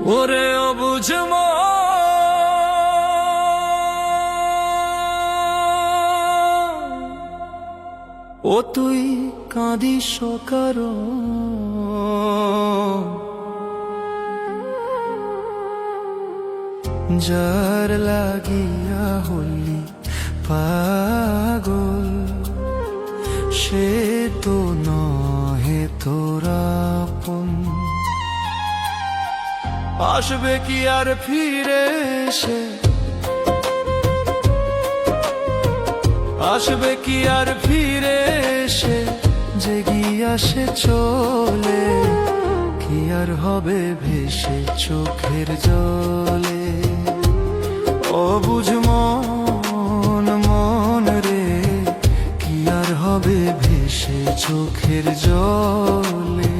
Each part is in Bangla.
ওরে অবুঝ মন, ও তুই কাঁদিস কারণ যার লাগিয়া হলি পাগল, সে তো নহে তোরা আপন। আসবে কি আর ফিরে এসে, আসবে কি আর ফিরে এসে, যে গিয়া সে চলে, কি আর হবে ভেসে চোখের জলে। অবুঝ মন, মন রে, কি আর হবে ভেসে চোখের জলে।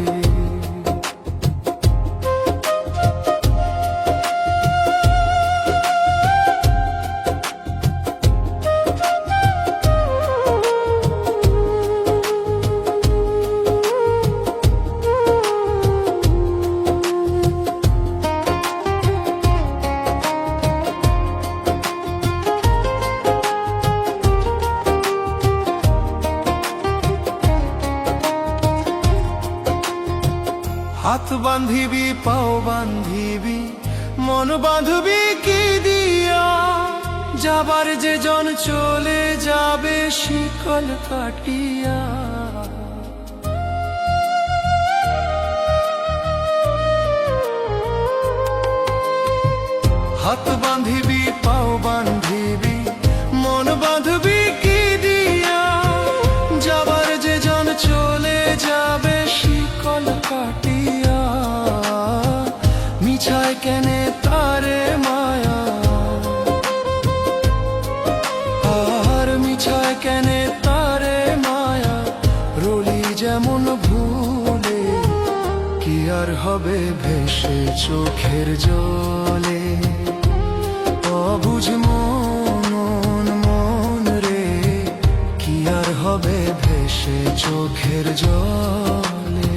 হাত বান্ধিবি, পাও বান্ধিবি, মন বাঁধবি কি দিয়া, যাবার যে জন চলে যাবে শিকল কাটিয়া। হাত বান্ধিবি, পাও বান্ধিবি, মন বাঁধবি কি দিয়া, যাবার যে জন চলে যাবে শিকল কাটিয়া। মিছায় কেনে তারে মায়া, আর মিছায় কেনে তারে মায়া, রলি যেমন ভুলে, কি আর হবে ভেসে চোখের জলে। অবুঝ মন, মন রে, কি আর হবে ভেসে চোখের জলে।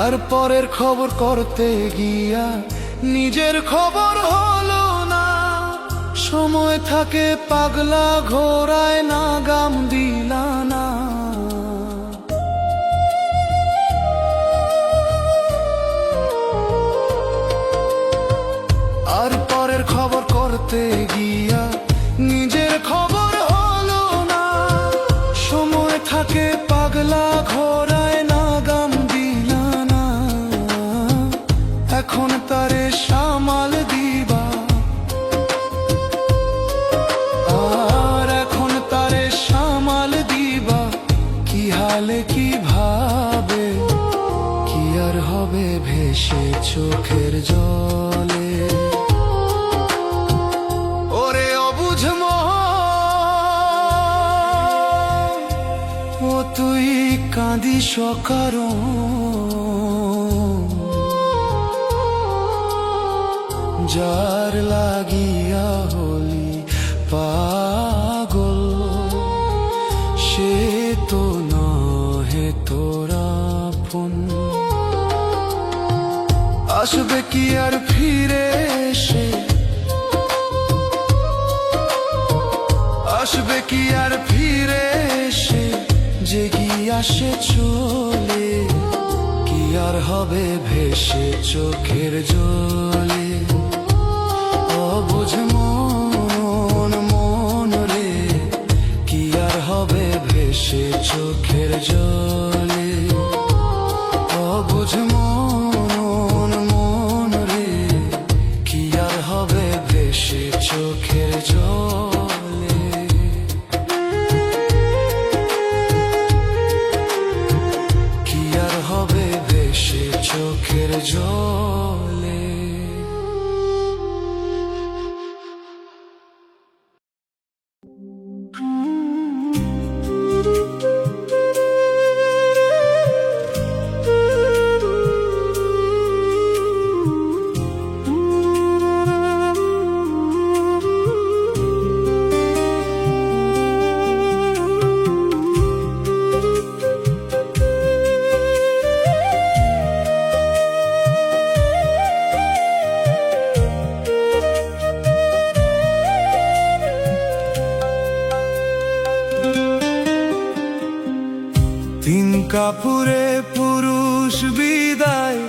আর পরের খবর করতে গিয়া নিজের খবর হলো না, সময় থাকে পাগলা ঘোড়ায় না গাম দিলা না। আর পরের খবর করতে গিয়া নিজের খবর হলো না, সময় থাকে পাগলা ঘোড়ায় না গাম দিলা না। এখন তারে সামাল দিবা, আর এখন তারে সামাল দিবা, কি হালে কি ভাবে, কি আর হবে ভেসে চোখের জলে। ওরে অবুঝ মন, ও তুই কাঁদিস কারণ যার লাগিয়া হলি পাগল, সে তো নহে তোরা আপন। আসবে কি আর ফিরে এসে, আসবে কি আর ফিরে এসে, যে গিয়া সে চলে, কি আর হবে ভেসে চোখের জলে। অবুঝ মন, মন রে, কি আর হবে ভেসে চোখের জলে। অবুঝ মন, মন রে, কি আর হবে ভেসে চোখের জলে। কি আর হবে ভেসে চোখের জলে। কাপড়ে পুরুষ বিদায়,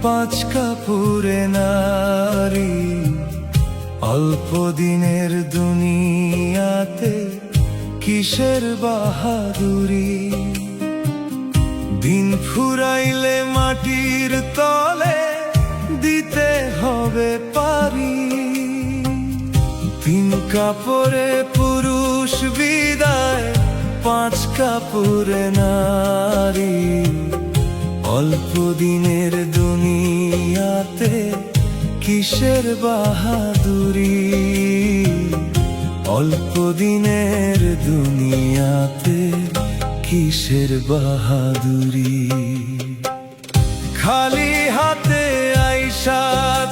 5 কাপড়ে নারী। অল্প দিনের দুনিয়াতে কিসের বাহাদুরি? দিন ফুরাইলে মাটির তলে দিতে হবে পারি। 3 কাপড়ে পুরুষ বিদায়, 5 কাপড়ে নারী। অল্প দিনের দুনিয়াতে কিসের বাহাদুরি? অল্প দিনের দুনিয়াতে কিসের বাহাদুরি? খালি হাতে আইসা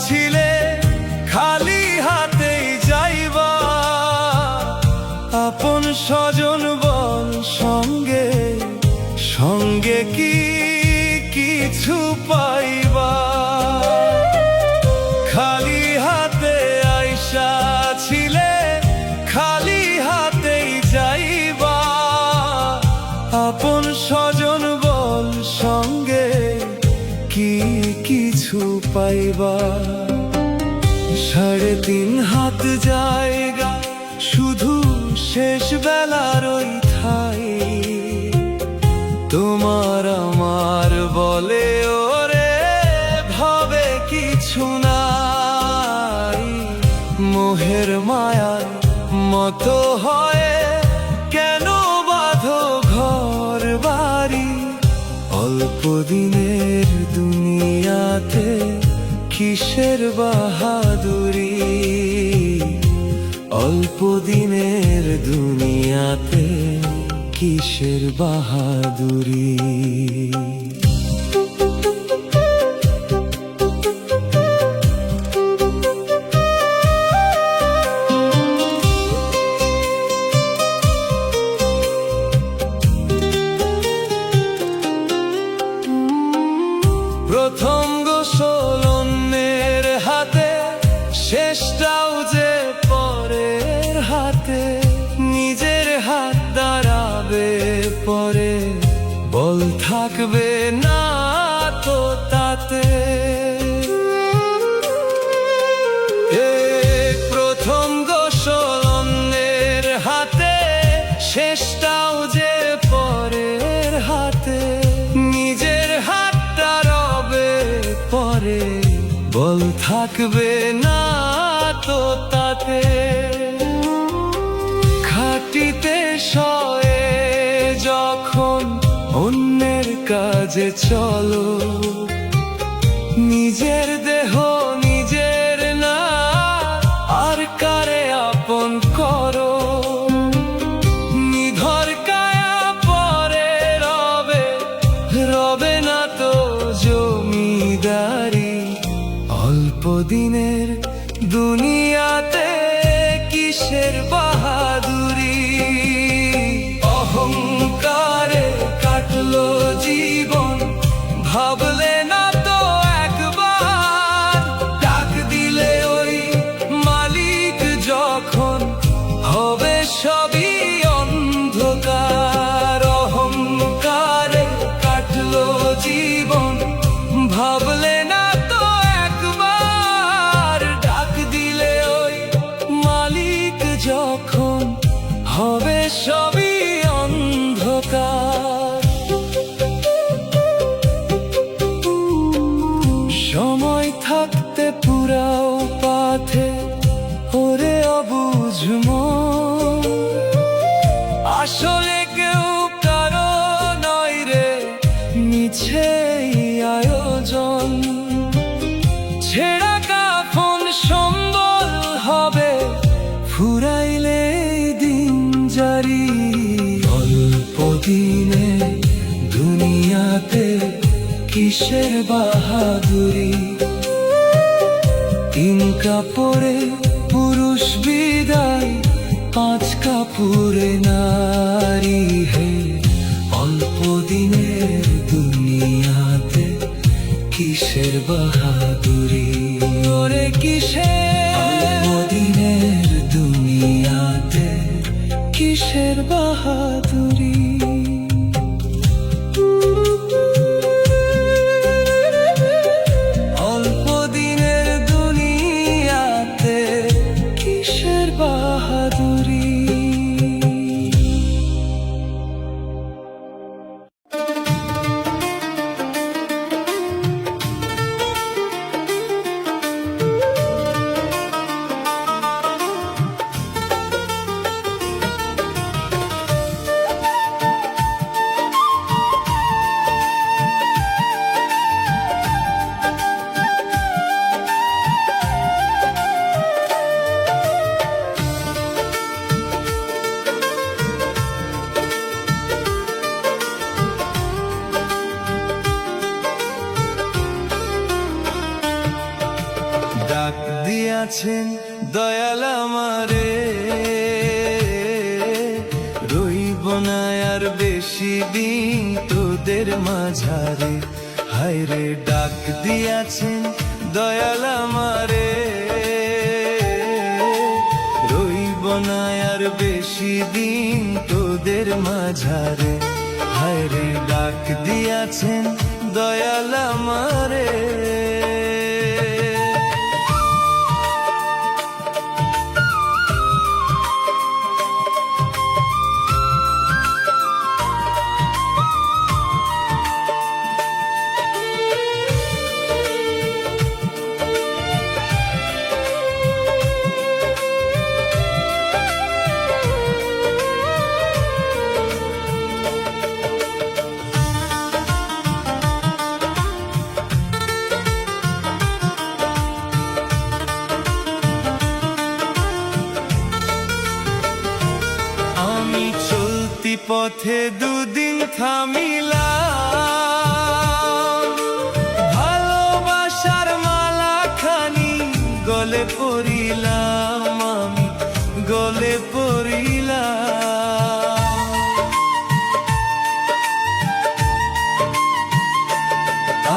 ছিলে, খালি হাতেই যাইবা। আপন স্বজন বল সঙ্গে, সঙ্গে কি কিছু পাইবা? খালি হাতে আইসা ছিলে, খালি হাতেই যাইবা। আপন স্বজন বল সঙ্গে কি কিছু পাইবা? 3.5 হাত জায়গা শুধু শেষ বেলার ওই ঠাই। তোমার আমার বলে ওরে ভাবে কিছু নাই। মোহের মায়ার মতো হয় কেন বাঁধো ঘর বাড়ি? অল্প দিনের দুনিয়াতে কিসের বাহাদুরি? অল্প দিনের দুনিয়াতে কিসের বাহাদুরি? প্রথম গোসল অন্যের হাতে, শেষটাও যে পরের হাতে। নিজের হাত দাঁড়াবে পরে, বল থাকবে না তো তাতে। প্রথম গোসল অন্যের হাতে, শেষটাও যে পরের হাতে। নিজের হাতটা রবে পরে, বল থাকবে না তো তাতে। খাটিতে শয়ে যখন অন্যের কাজে চলো, নিজের দেহ নিজের না আর কারে আপন করো। নিধর কায়া পরে রবে, রবে না তো জমিদারি। অল্প দিনের দুনিয়াতে কিসের বাহাদুরি? অহংকারে কাটলো জীবন, ভাবলে না তো একবার। ডাক দিলে ওই মালিক যখন, হবে সবই অন্ধকার। অহংকারে কাটলো জীবন, ভাবলে না তো একবার। ডাক দিলে ওই মালিক যখন, হবে সবই অন্ধকার। সময় থাকতে পুরাও পাথে ওরে অবুঝ মন। আসলে কেউ কারো নয় রে, মিছেই আয়োজন। ছেঁড়া কাফন সম্বল হবে, ফুরাইলে দিন জারি। অল্প দিনে দুনিয়াতে কিসের বাহাদুরি? 3 কাপড়ে পুরুষ বিদায়, 5 কাপড়ে নারী। হে অল্প দিনের দুনিয়াতে কিসের বাহাদুরি? ওরে কিসের? অল্প দিনের দুনিয়াতে কিসের বাহাদুরি? বাহাদুরি। ডাক দিয়াছেন দয়াল আমারে, রইব না আর বেশি দিন তোদের মাঝারে। হায়রে ডাক দিয়াছেন দয়াল আমারে, রইব না আর বেশি দিন তোদের মাঝারে। হায়রে ডাক দিয়াছেন দয়াল আমারে। পথে দুদিন থামিলাম, ভালোবাসার মালা খানি গলে পড়িলাম, আমি গলে পড়িলাম।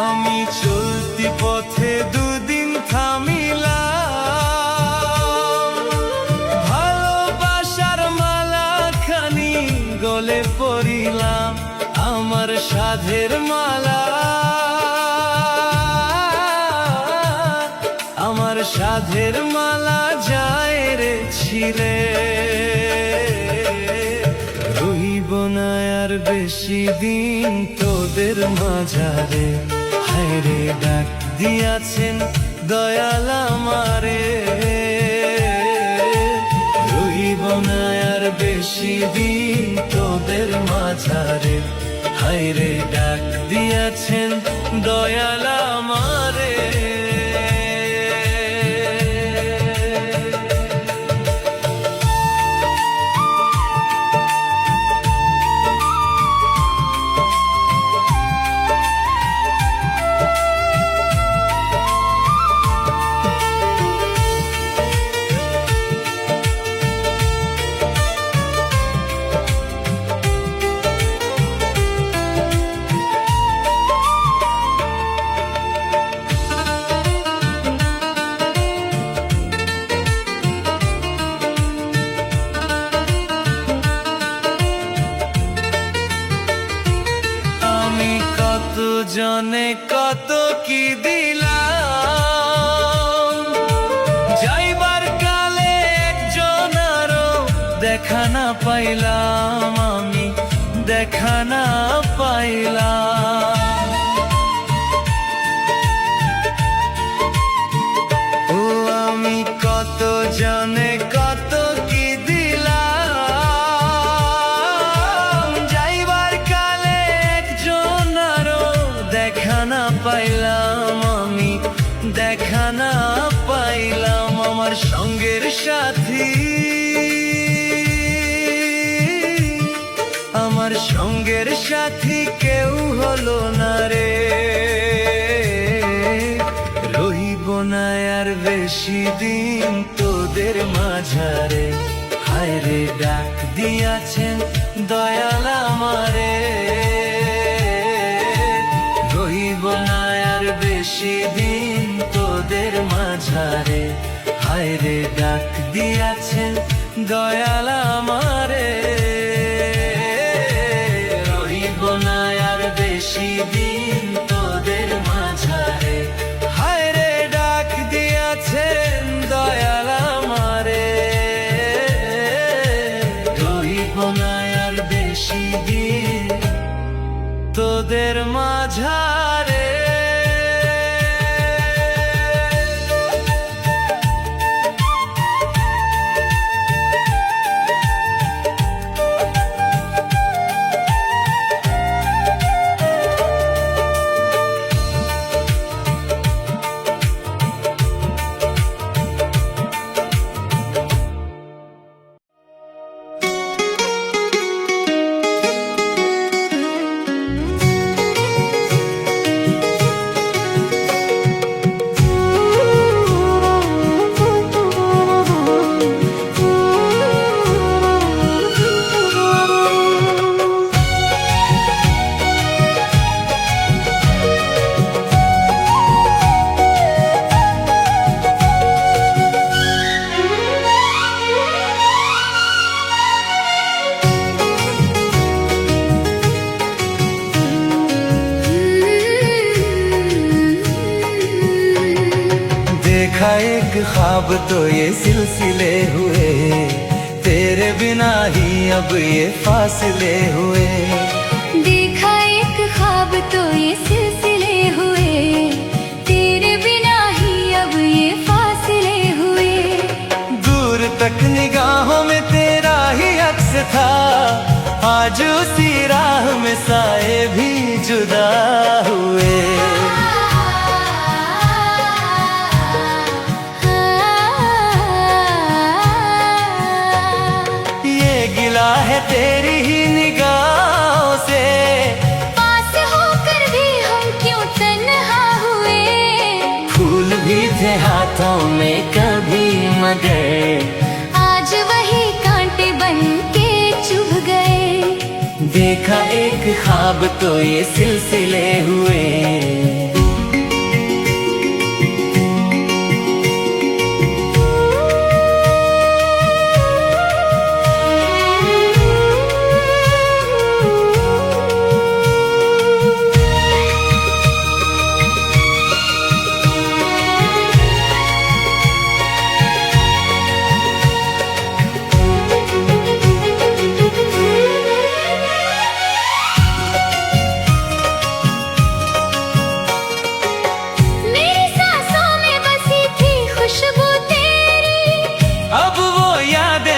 আমি চলতি পথে দুদিন থামিলাম, ভালোবাসার মালা খানি গলে পড়িলাম। আমার সাধের মালা, আমার সাধের মালা যায় রে ছিঁড়ে। রইব না আর বেশি দিন তোদের মাঝারে। হায়রে ডাক দিয়াছেন দয়াল আমারে, রইব না আর বেশি দিন তোদের মাঝারে। হায়রে ডাক দিয়াছেন দয়াল আমারে। জনে কত কি দিলাম, যাইবার কালে একজন আরো দেখা না পাইলাম, আমি দেখা না পাইলাম। ও আমি কত জনে কত কি দিলাম, যাইবার কালে একজন আরো দেখা না পাইলাম, আমি দেখা না পাইলাম। আমার সঙ্গের সাথী, আমার সঙ্গের সাথী কেউ হলো না রে। রইব না আর বেশি দিন তোদের মাঝারে। হায়রে ডাক দিয়াছেন দয়াল আমারে, রইব না আর বেশি দিন তোদের মাঝারে। হায়রে ডাক দিয়াছেন দয়াল আমারে, রইব না আর বেশি দিন তোদের মাঝারে। হায়রে ডাক দিয়াছেন দয়াল আমারে। তোদের মাঝারে। देखा एक ख्वाब तो ये सिलसिले हुए, तेरे बिना ही अब ये फासले हुए। देखा एक ख्वाब तो ये सिलसिले हुए, तेरे बिना ही अब ये फासले हुए। दूर तक निगाहों में तेरा ही अक्स था, आज उसी राह में साए भी जुदा हुए। है तेरी ही निगाहों से, पास होकर भी हम क्यों तन्हा हुए। फूल भी थे हाथों में कभी मगर, आज वही कांटे बन के चुभ गए। देखा एक ख्वाब तो ये सिलसिले हुए।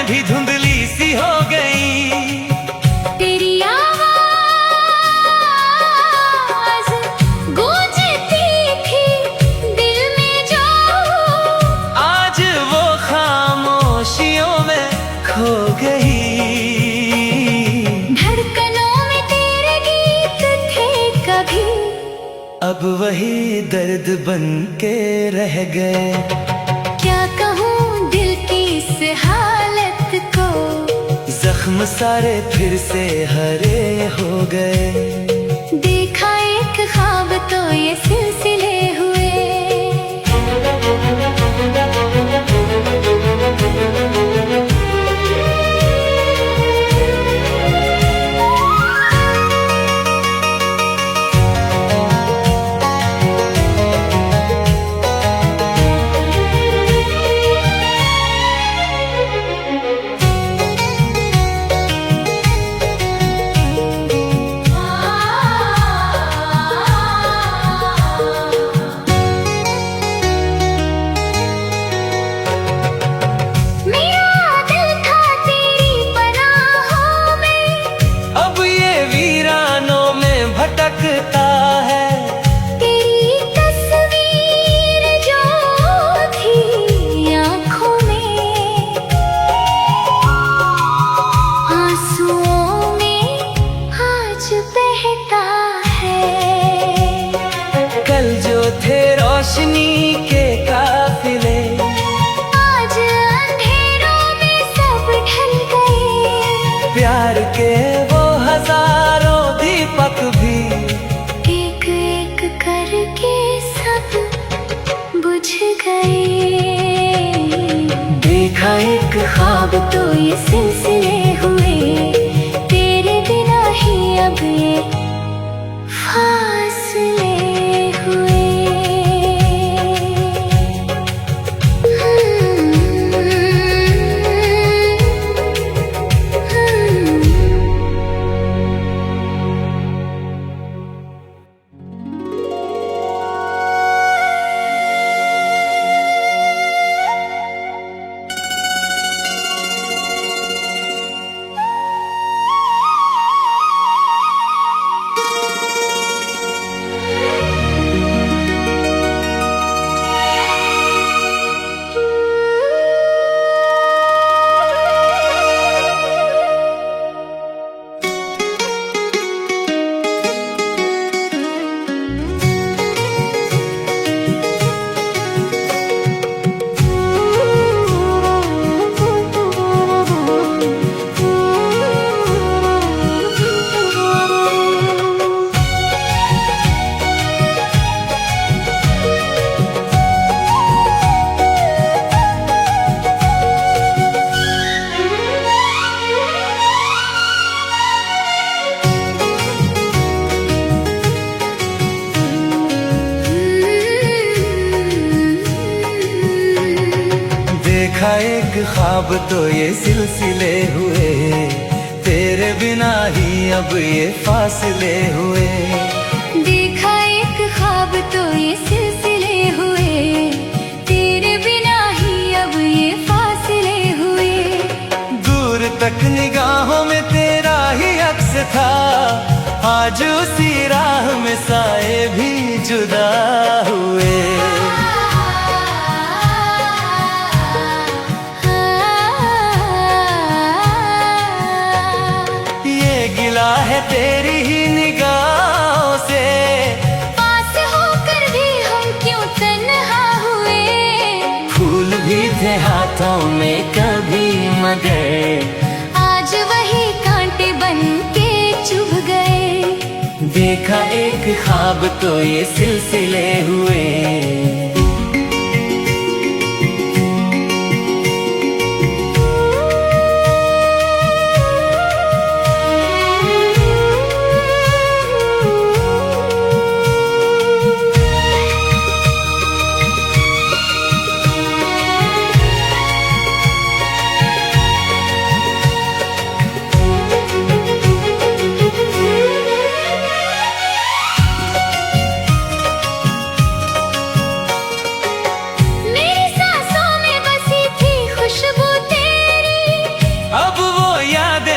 भी धुंधली सी हो गई, तेरी आवाज़ गूंजती थी दिल में जो, आज वो खामोशियों में खो गई। धड़कनों में तेरे गीत थे कभी, अब वही दर्द बन के रह गए। क्या कहूँ दिल की इस हालत को, जख्म सारे फिर से हरे हो गए। देखा एक ख्वाब तो ये सिलसिले हुए। भटकता है तेरी तस्वीर जो थी आँखों में, आंसुओं में आज बहता है। कल जो थे रोशनी के काफिले, आज अंधेरों में सब ढल गए। प्यार के वो हजारों दीपक भी एक एक करके सब बुझ गए। देखा एक ख्वाब तो ये सिलसिले हुए, तेरे बिना ही अब ये फासले हुए। एक ख्वाब तो ये सिलसिले हुए, तेरे बिना ही अब ये फासले हुए। देखा एक ख्वाब तो ये सिलसिले हुए, तेरे बिना ही अब ये फासले हुए। दूर तक निगाहों में तेरा ही अक्स था, आज उसी राह में साए भी जुदा हुए। गिला है तेरी ही निगाहों से, पास होकर भी हम क्यों तन्हा हुए। फूल भी थे हाथों में कभी मगर, आज वही कांटे बन के चुभ गए। देखा एक ख्वाब तो ये सिलसिले हुए।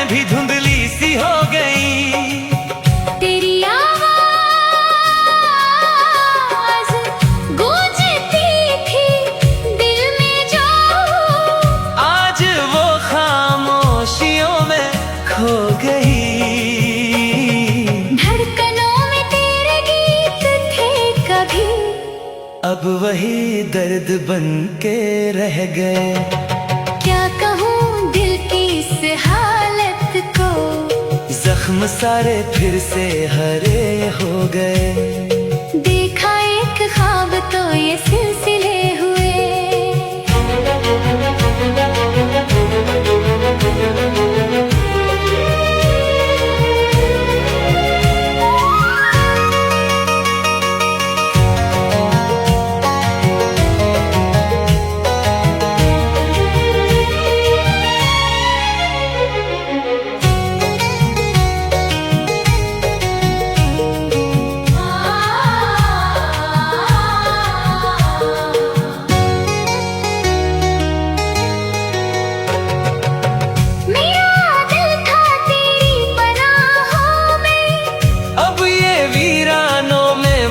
भी धुंधली सी हो गई, तेरी आवाज गूंजती थी दिल में जो, आज वो खामोशियों में खो गई। धड़कनों में तेरे गीत थे कभी, अब वही दर्द बन के रह गए। क्या कहूँ दिल की इस हालत को, जख्म सारे फिर से हरे हो गए। देखा एक ख्वाब तो ये सिलसिले हुए।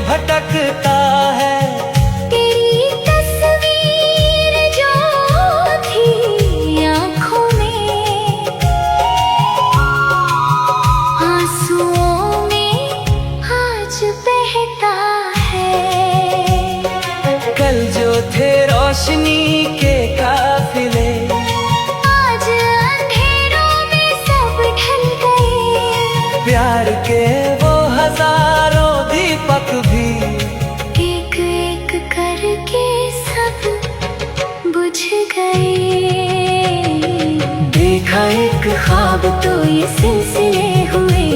भटकता है तेरी तस्वीर जो थी आँखों में, आंसुओं में आज बहता है। कल जो थे रोशनी के काफिले, आज अंधेरों में सब ढल गए। प्यार के वो हजारों दीपक भी एक एक करके सब बुझ गए। देखा एक ख्वाब तो ये सिलसिले हुए।